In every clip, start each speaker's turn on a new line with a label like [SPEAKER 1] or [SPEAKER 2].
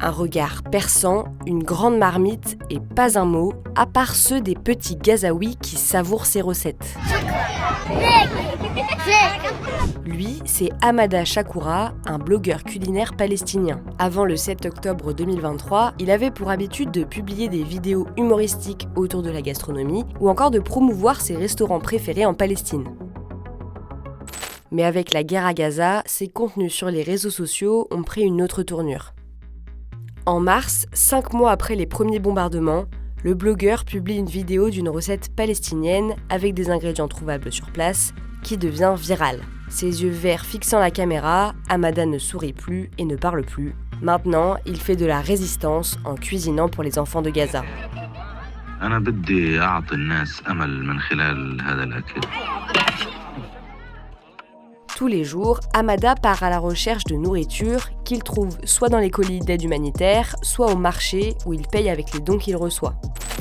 [SPEAKER 1] Un regard perçant, une grande marmite et pas un mot, à part ceux des petits Gazaouis qui savourent ses recettes. Lui, c'est Hamada Chakoura, un blogueur culinaire palestinien. Avant le 7 octobre 2023, il avait pour habitude de publier des vidéos humoristiques autour de la gastronomie ou encore de promouvoir ses restaurants préférés en Palestine. Mais avec la guerre à Gaza, ses contenus sur les réseaux sociaux ont pris une autre tournure. En mars, 5 mois après les premiers bombardements, le blogueur publie une vidéo d'une recette palestinienne avec des ingrédients trouvables sur place qui devient virale. Ses yeux verts fixant la caméra, Hamada ne sourit plus et ne parle plus. Maintenant, il fait de la résistance en cuisinant pour les enfants de Gaza. Tous les jours, Hamada part à la recherche de nourriture qu'il trouve soit dans les colis d'aide humanitaire, soit au marché où il paye avec les dons qu'il reçoit.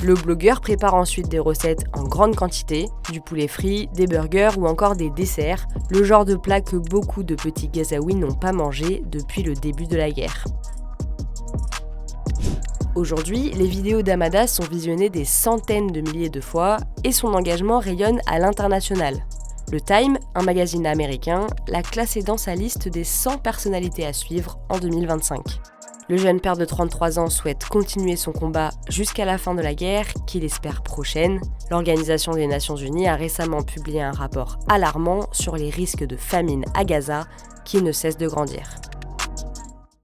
[SPEAKER 1] Le blogueur prépare ensuite des recettes en grande quantité, du poulet frit, des burgers ou encore des desserts, le genre de plat que beaucoup de petits Gazaouis n'ont pas mangé depuis le début de la guerre. Aujourd'hui, les vidéos d'Hamada sont visionnées des centaines de milliers de fois et son engagement rayonne à l'international. Le Time, un magazine américain, l'a classé dans sa liste des 100 personnalités à suivre en 2025. Le jeune père de 33 ans souhaite continuer son combat jusqu'à la fin de la guerre, qu'il espère prochaine. L'Organisation des Nations Unies a récemment publié un rapport alarmant sur les risques de famine à Gaza qui ne cesse de grandir.